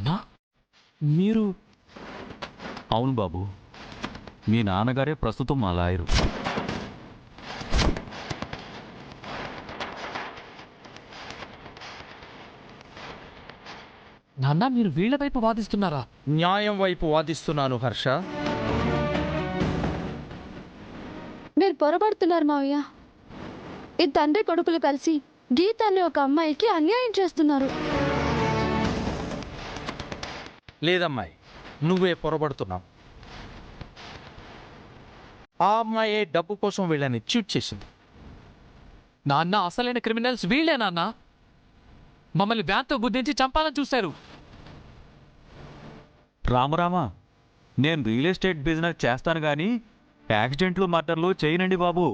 నాన్న మీరు? అవును బాబు, మీ నాన్నగారే ప్రస్తుతం మా లాయరు. నాన్న మీరు వీళ్ళ వైపు వాదిస్తున్నారా? న్యాయం వైపు వాదిస్తున్నాను హర్ష. మీరు పొరపడుతున్నారు మావయ్య. ఈ తండ్రి కొడుకులు కలిసి గీత అనే ఒక అమ్మాయికి అన్యాయం చేస్తున్నారు. లేదమ్మాయి, నువ్వే పొరబడుతున్నావు. ఆ అమ్మాయే డబ్బు కోసం వీళ్ళని చీట్ చేసింది. నాన్న అసలైన క్రిమినల్స్ వీళ్ళే నాన్న. మమ్మల్ని వ్యాన్తో గుద్దించి చంపాలని చూశారు. రామరామా, నేను రియల్ ఎస్టేట్ బిజినెస్ చేస్తాను కానీ యాక్సిడెంట్లు మర్డర్లు చేయనండి బాబు.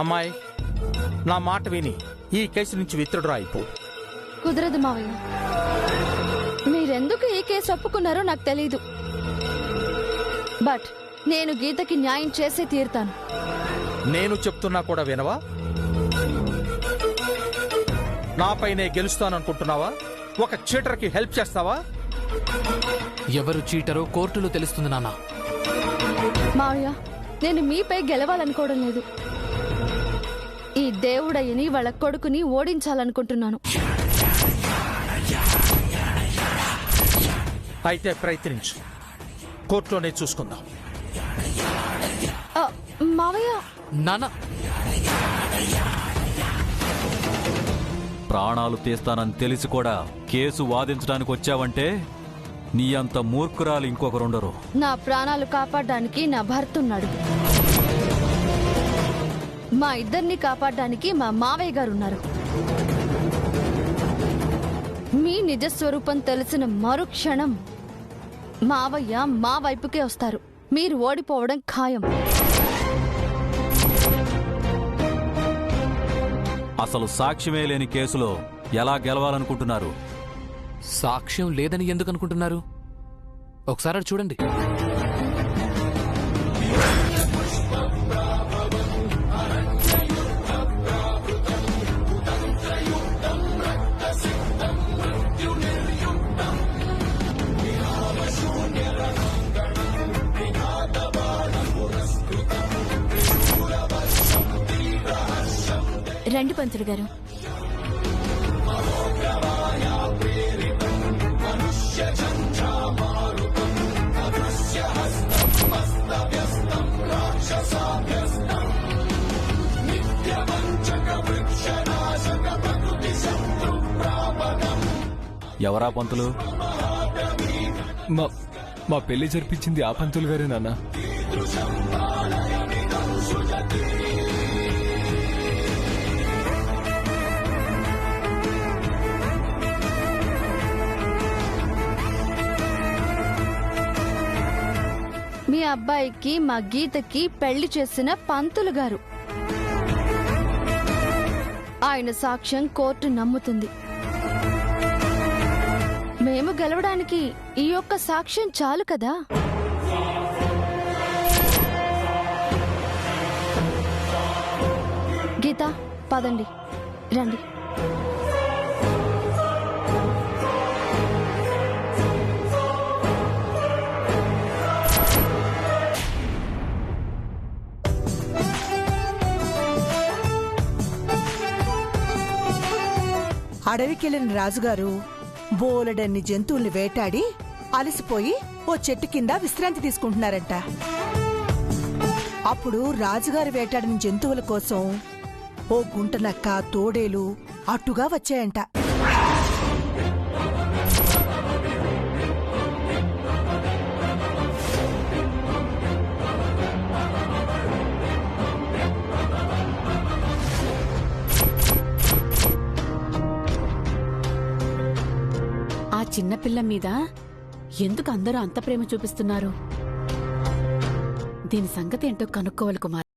అమ్మాయి, నా మాట విని ఈ కేసు నుంచి విత్డ్రా అయిపో. కుదరదు మావయ్య. మీరెందుకు ఈ కేసు ఒప్పుకున్నారో నాకు తెలీదు. బట్ నేను గీతకి న్యాయం చేసే తీరుతాను. నేను చెప్తున్నా కూడా వినవా? నాపైనే గెలుస్తాననుకుంటున్నావా? ఒక చీటర్కి హెల్ప్ చేస్తావా? ఎవరు చీటరో కోర్టులో తెలుస్తుంది నాన్న. మావయ్య, నేను మీపై గెలవాలనుకోవడం లేదు. ఈ దేవుడయ్యని వాళ్ళ కొడుకుని ఓడించాలనుకుంటున్నాను. అయితే ప్రయత్నించు, కోర్టులోనే చూసుకుందాం. మావయ్య, నాన్న ప్రాణాలు తీస్తానని తెలిసి కూడా కేసు వాదించడానికి వచ్చావంటే నీ అంత మూర్ఖురాలు ఇంకొకరుండరు. నా ప్రాణాలు కాపాడడానికి నా భర్త ఉన్నాడు. మా ఇద్దరిని కాపాడడానికి మా మావయ్య గారు ఉన్నారు. మీ నిజస్వరూపం తెలిసిన మరుక్షణం మావయ్య మా వైపుకే వస్తారు. మీరు ఓడిపోవడం ఖాయం. అసలు సాక్ష్యమే లేని కేసులో ఎలా గెలవాలనుకుంటున్నారు? సాక్ష్యం లేదని ఎందుకు అనుకుంటున్నారు? ఒకసారి అటు చూడండి. రండి పంతులు గారు. ఎవరా పంతులు? మా పెళ్లి జరిపించింది ఆ పంతులు గారే నాన్న. మీ అబ్బాయికి మా గీతకి పెళ్లి చేసిన పంతులు గారు. ఆయన సాక్ష్యం కోర్టు నమ్ముతుంది. మేము గెలవడానికి ఈ ఒక్క సాక్ష్యం చాలు కదా. గీత, పదండి, రండి. అడవికెళ్లిన రాజుగారు బోలెడన్ని జంతువుల్ని వేటాడి అలసిపోయి ఓ చెట్టు కింద విశ్రాంతి తీసుకుంటున్నారంట. అప్పుడు రాజుగారు వేటాడిన జంతువుల కోసం ఓ గుంటనక్క, తోడేలు అట్టుగా వచ్చాయంట. ఆ చిన్నపిల్ల మీద ఎందుకు అందరూ అంత ప్రేమ చూపిస్తున్నారు? దీని సంగతి ఏంటో కనుక్కోవాలి కుమార్.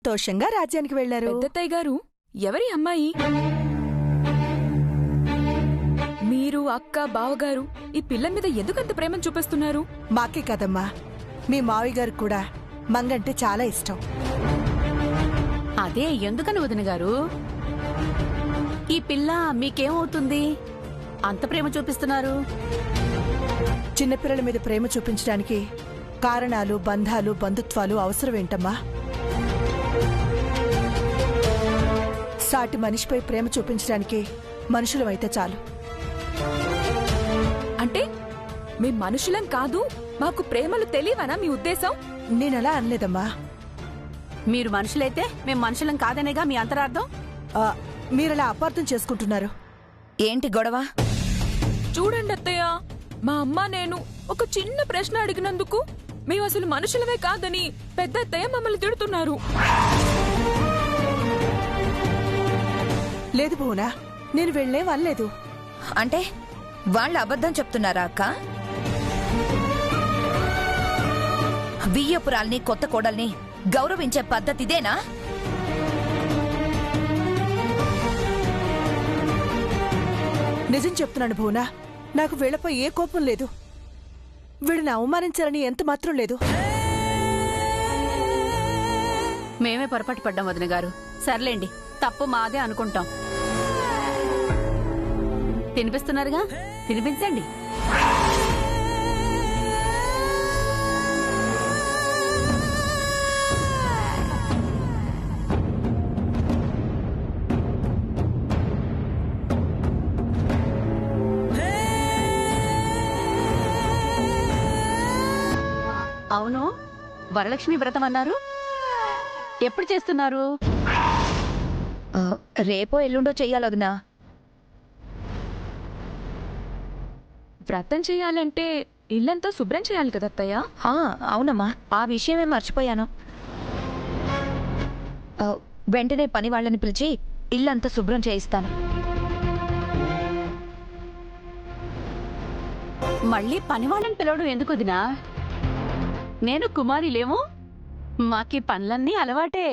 సంతోషంగా రాజ్యానికి వెళ్లారు. పెద్దత్తయ్య గారు, ఎవరి అమ్మాయి? మీరు, అక్క, బావగారు ఈ పిల్ల మీద ఎందుకంత ప్రేమను చూపిస్తున్నారు? మాకే కదమ్మా, మీ మావయ్య గారికి కూడా మంగంటే చాలా ఇష్టం. అదే ఎందుకని వదిన గారు? ఈ పిల్ల మీకేమవుతుంది అంత ప్రేమ చూపిస్తున్నారు? చిన్నపిల్లల మీద ప్రేమ చూపించడానికి కారణాలు, బంధాలు, బంధుత్వాలు అవసరమేంటమ్మా? సాటి మనిషిపై ప్రేమ చూపించడానికి మనుషులమైతే చాలు. అంటే మీ మనుషులం కాదు, మాకు ప్రేమలు తెలియవనా మీ ఉద్దేశం? నేనలా అనలేదమ్మా. మీరు మనుషులైతే మేం మనుషులం కాదనేగా మీ అంతరార్థం? ఆ, మీరలా అపార్థం చేసుకుంటున్నారు. ఏంటి గొడవ? చూడండి అత్తయ్య, మా అమ్మ నేను ఒక చిన్న ప్రశ్న అడిగినందుకు మేము అసలు మనుషులమే కాదని పెద్ద అత్తయ్య మమ్మల్ని తిడుతున్నారు. లేదు భువనా, నేను వెళ్ళే వల్లేదు. అంటే వాళ్ళు అబద్ధం చెప్తున్నారా అక్క? వియ్యపురాల్ని, కొత్త కోడల్ని గౌరవించే పద్ధతి ఇదేనా? నిజం చెప్తున్నాను భువనా, నాకు వీళ్ళపై ఏ కోపం లేదు. వీళ్ళని అవమానించాలని ఎంత మాత్రం లేదు. మేమే పొరపాటు పడ్డాం వదిన గారు. సర్లేండి, తప్పు మాదే అనుకుంటాం. తినిపిస్తున్నారుగా, తినిపించండి. అవును, వరలక్ష్మి వ్రతం అన్నారు, ఎప్పుడు చేస్తున్నారు? రేపో ఎల్లుండో చెయ్యాలొదినా. వ్రతం చేయాలంటే ఇల్లంతా శుభ్రం చేయాలి కదా అత్తయ్య? అవునమ్మా, ఆ విషయమే మర్చిపోయాను. వెంటనే పని వాళ్ళని పిలిచి ఇల్లంతా శుభ్రం చేయిస్తాను. మళ్ళీ పని వాళ్ళని పిలవడం ఎందుకు వదినా? నేను కుమారిలేమో, మాకీ పనులన్నీ అలవాటే.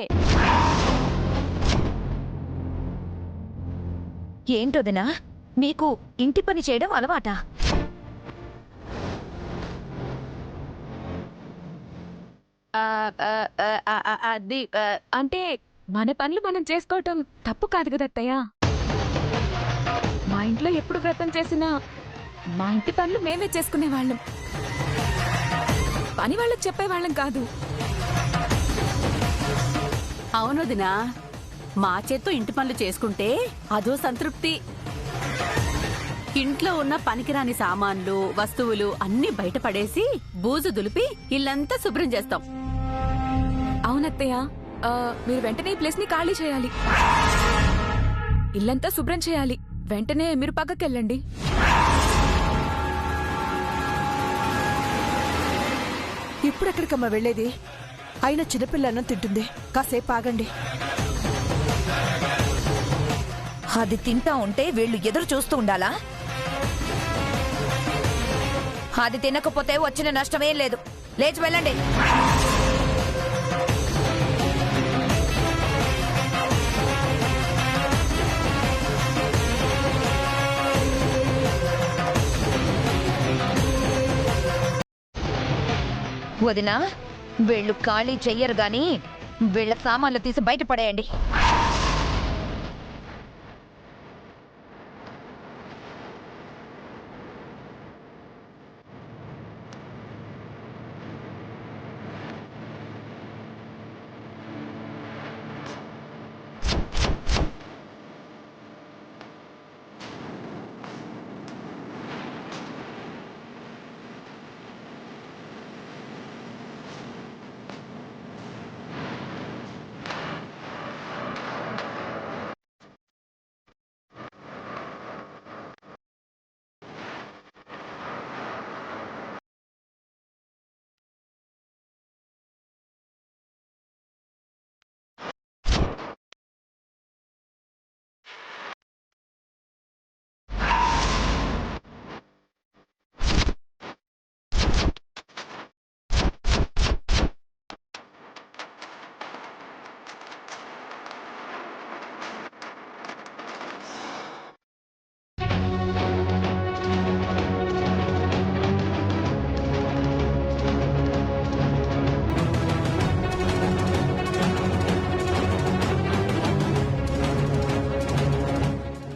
ఏంటొదినా, మీకు ఇంటి పని చేయడం అలవాటా? అది అంటే మన పనులు మనం చేసుకోవటం తప్పు కాదు కదా అత్తయ్య. మా ఇంట్లో ఎప్పుడు వ్రతం చేసినా మా ఇంటి పనులు మేమే చేసుకునేవాళ్ళం, పని వాళ్ళకి చెప్పేవాళ్ళం కాదు. అవును వదినా, మా చేత్తో ఇంటి పనులు చేసుకుంటే అదో సంతృప్తి. ఇంట్లో ఉన్న పనికిరాని సామాన్లు, వస్తువులు అన్నీ బయటపడేసి బూజు దులిపి ఇల్లంతా శుభ్రం చేస్తాం. అవునత్తయ్య, మీరు వెంటనే ఈ ప్లేస్ ని ఖాళీ చేయాలి, ఇల్లంతా శుభ్రం చేయాలి. వెంటనే మీరు పక్కకెళ్ళండి. ఇప్పుడెక్కడికమ్మా వెళ్ళేది? అయినా చిన్నపిల్ల అన్నం తింటుంది, కాసేపు ఆగండి. అది తింటా ఉంటే వీళ్ళు ఎదురు చూస్తూ ఉండాలా? అది తినకపోతే వచ్చిన నష్టమేం లేదు. లేచి వెళ్ళండి. వదినా, వీళ్ళు ఖాళీ చెయ్యరు గాని వీళ్ళ సామాన్లు తీసి బయట పడేయండి.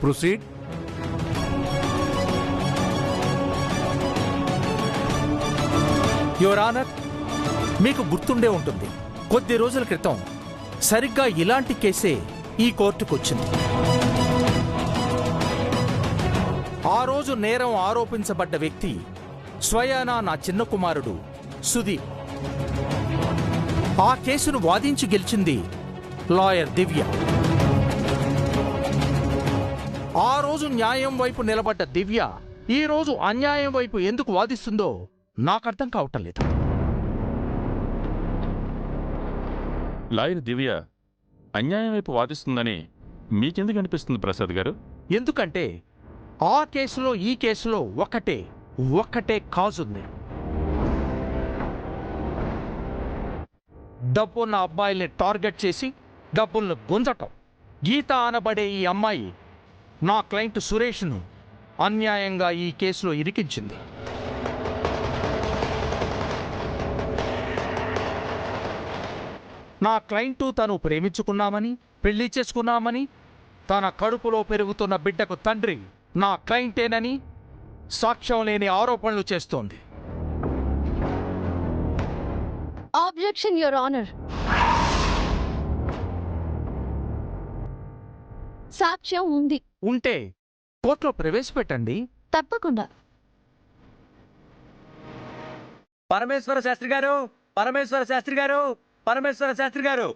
ప్రొసీడ్. యువర్ ఆనర్, మీకు గుర్తుండే ఉంటుంది, కొద్ది రోజుల క్రితం సరిగ్గా ఇలాంటి కేసే ఈ కోర్టుకొచ్చింది. ఆ రోజు నేరం ఆరోపించబడ్డ వ్యక్తి స్వయానా నా చిన్న కుమారుడు సుదీప్. ఆ కేసును వాదించి గెలిచింది లాయర్ దివ్య. ఆ రోజు న్యాయం వైపు నిలబడ్డ దివ్య ఈ రోజు అన్యాయం వైపు ఎందుకు వాదిస్తుందో నాకు అర్థం కావటం లేదు. లాయర్ దివ్య అన్యాయం వైపు వాదిస్తుందని మీకెందుకు అనిపిస్తుంది ప్రసాద్ గారు? ఎందుకంటే ఆ కేసులో ఈ కేసులో ఒక్కటే కాజుంది. డబ్బున్న అబ్బాయిల్ని టార్గెట్ చేసి డబ్బులను గుంజటం. గీత అనబడే ఈ అమ్మాయి నా క్లయింట్ సురేష్ను అన్యాయంగా ఈ కేసులో ఇరికించింది. నా క్లయింటు తను ప్రేమించుకున్నామని, పెళ్లి చేసుకున్నామని, తన కడుపులో పెరుగుతున్న బిడ్డకు తండ్రి నా క్లయింటేనని సాక్ష్యం లేని ఆరోపణలు చేస్తోంది. Objection your honour. సాక్ష్యం ఉంది. ఉంటే కోర్టులో ప్రవేశపెట్టండి. తప్పకుండా. పరమేశ్వర శాస్త్రి గారు, పరమేశ్వర శాస్త్రి గారు, పరమేశ్వర శాస్త్రి గారు.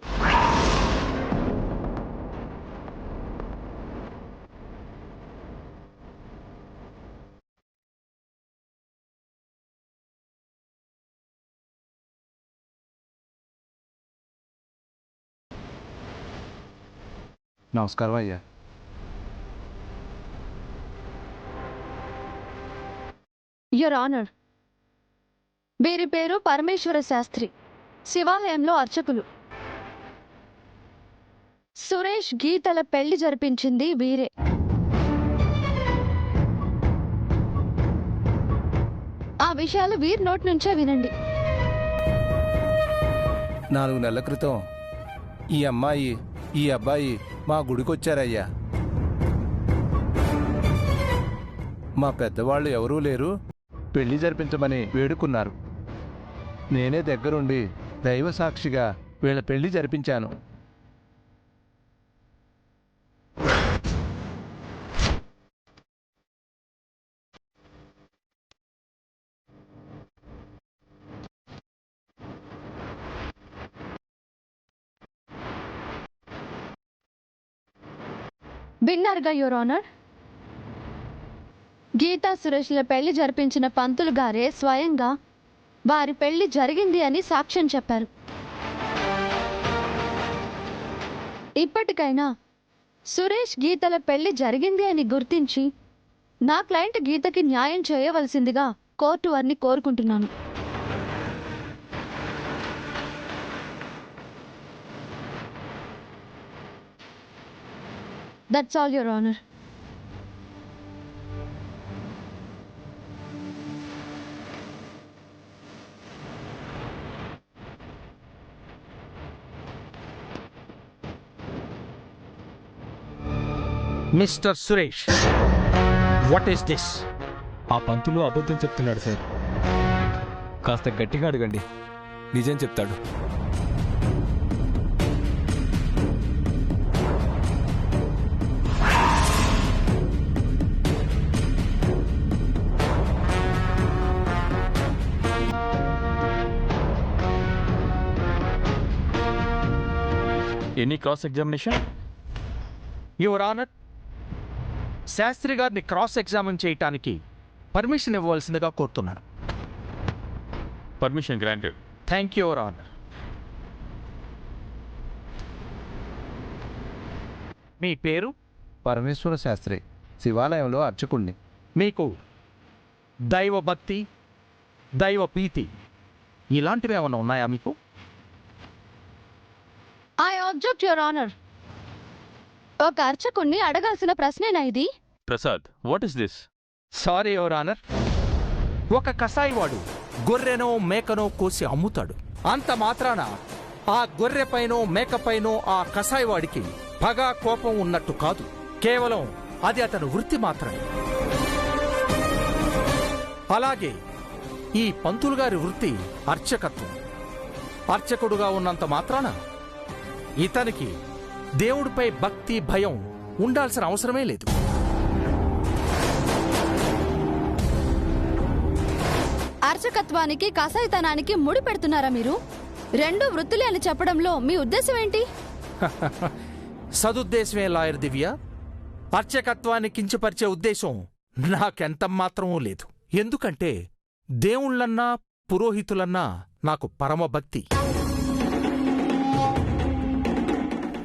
నమస్కారం అయ్యా. యువర్ ఆనర్, వీరి పేరు పరమేశ్వర శాస్త్రి, శివాలయంలో అర్చకులు. సురేష్ గీతల పెళ్లి జరిపించింది వీరే. ఆ విషయాలు వీరి నోటి నుంచే వినండి. 4 నెలల క్రితం ఈ అమ్మాయి ఈ అబ్బాయి మా గుడికొచ్చారయ్యా. మా పెద్దవాళ్ళు ఎవరూ లేరు, పెళ్లి జరిపించమని వేడుకున్నారు. నేనే దగ్గరుండి దైవ సాక్షిగా వీళ్ళ పెళ్లి జరిపించాను. విన్నారుగా యువర్ ఆనర్, గీతా సురేష్ల పెళ్లి జరిపించిన పంతులు గారే స్వయంగా వారి పెళ్లి జరిగింది అని సాక్ష్యం చెప్పారు. ఇప్పటికైనా సురేష్ గీతల పెళ్లి జరిగింది అని గుర్తించి నా క్లయింట్ గీతకి న్యాయం చేయవలసిందిగా కోర్టు వారిని కోరుకుంటున్నాను. That's all your honour. Mister Suresh, what is this? ఆ పంతులు అబద్ధం చెప్తున్నాడు సార్. కాస్త గట్టిగా అడగండి, నిజం చెప్తాడు. Any cross examination? Your honour, Shastri గారిని క్రాస్ ఎగ్జామిన్ చేయటానికి పర్మిషన్ ఇవ్వవలసిందిగా కోరుతున్నాను. Permission granted. Thank you your honour. మీ పేరు? పరమేశ్వర శాస్త్రి, శివాలయంలో అర్చకుణ్ణి. మీకు దైవభక్తి, దైవ ప్రీతి ఇలాంటివి ఏమైనా ఉన్నాయా మీకు? I object your honour. ఒక అర్చకుణ్ణి అడగాల్సిన ప్రశ్నేనా ఇది? Prasad, what is this? Sorry your honour, ఒక కసాయివాడు గొర్రెనో మేకనో కోసి అమ్ముతాడు. అంత మాత్రాన ఆ గొర్రెపైనో మేకపైనో ఆ కసాయివాడికి పగ కోపం ఉన్నట్టు కాదు. కేవలం అది అతని వృత్తి మాత్రమే. అలాగే ఈ పంతులు గారి వృత్తి అర్చకత్వం. అర్చకుడుగా ఉన్నంత మాత్రాన ఇతనికి దేవుడిపై భక్తి భయం ఉండాల్సిన అవసరమే లేదు. అర్చకత్వానికి కసాయితనానికి ముడి పెడుతున్నారా మీరు? రెండు వృత్తులే అని చెప్పడంలో మీ ఉద్దేశం ఏంటి? సదుద్దేశమే లాయర్ దివ్య. అర్చకత్వాన్ని కించపరిచే ఉద్దేశం నాకెంత మాత్రమూ లేదు. ఎందుకంటే దేవుళ్లన్నా పురోహితులన్నా నాకు పరమభక్తి.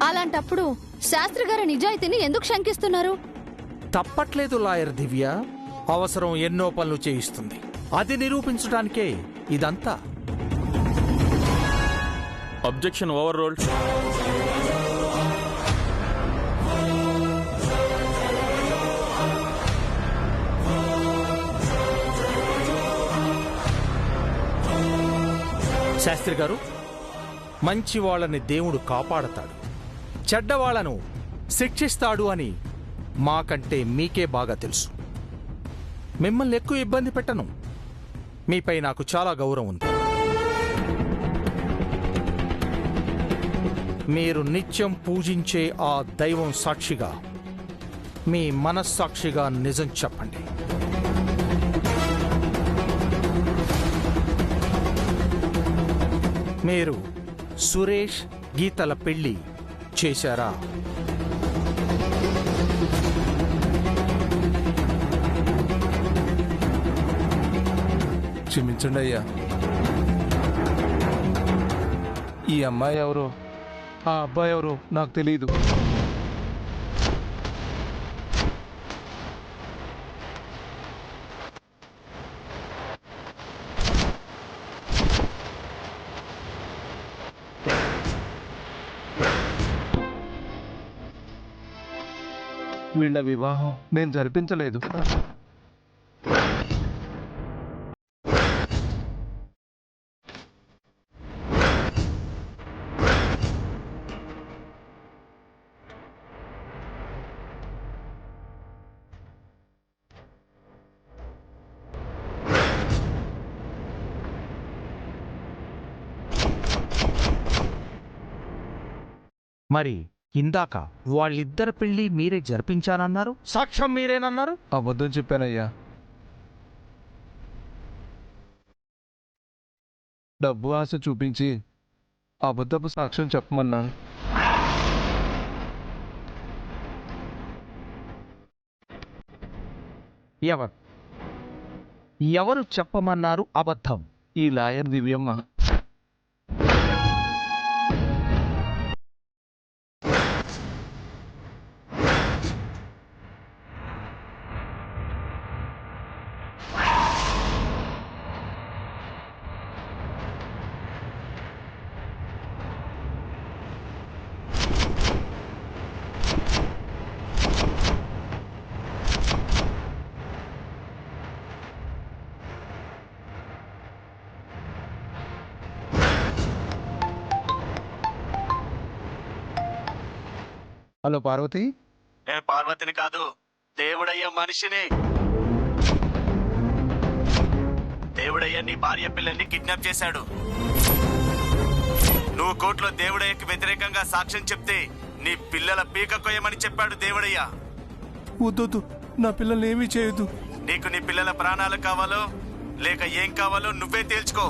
అలాంటప్పుడు శాస్త్రి గారి నిజాయితీని ఎందుకు శంకిస్తున్నారు? తప్పట్లేదు లాయర్ దివ్య. అవసరం ఎన్నో పనులు చేయిస్తుంది. అది నిరూపించడానికే ఇదంతా. Objection over rolled. శాస్త్రి గారు, మంచి వాళ్ళని దేవుడు కాపాడతాడు, చెడ్డవాళ్లను శిక్షిస్తాడు అని మాకంటే మీకే బాగా తెలుసు. మిమ్మల్ని ఎక్కువ ఇబ్బంది పెట్టను. మీపై నాకు చాలా గౌరవం ఉంది. మీరు నిత్యం పూజించే ఆ దైవం సాక్షిగా, మీ మనస్సాక్షిగా నిజం చెప్పండి. మీరు సురేష్ గీతల పెళ్లి చేశారా? క్షమించండి అయ్యా. ఈ అమ్మాయి ఎవరో ఆ అబ్బాయి ఎవరో నాకు తెలియదు. వీళ్ళ వివాహం నేను జరిపించలేదు. మరి ఇందాక వాళ్ళిద్దరి పెళ్లి మీరే జరిపించానన్నారు, సాక్ష్యం మీరేనన్నారు. అబద్ధం చెప్పానయ్యా. డబ్బు ఆశ చూపించి అబద్ధపు సాక్ష్యం చెప్పమన్నాను. ఎవరు చెప్పమన్నారు అబద్ధం? ఈ లాయర్ దివ్యమ్మ. హలో పార్వతి. నేను పార్వతిని కాదు, దేవుడయ్య మనిషిని. దేవుడయ్య నీ భార్య పిల్లల్ని కిడ్నాప్ చేశాడు. నువ్వు కోర్టులో దేవుడయ్యకి వ్యతిరేకంగా సాక్ష్యం చెప్తే నీ పిల్లల పీక కొయ్యమని చెప్పాడు దేవుడయ్య. వద్దు, నా పిల్లల్ని ఏమీ చేయొద్దు. నీకు నీ పిల్లల ప్రాణాలు కావాలో లేక ఏం కావాలో నువ్వే తేల్చుకో.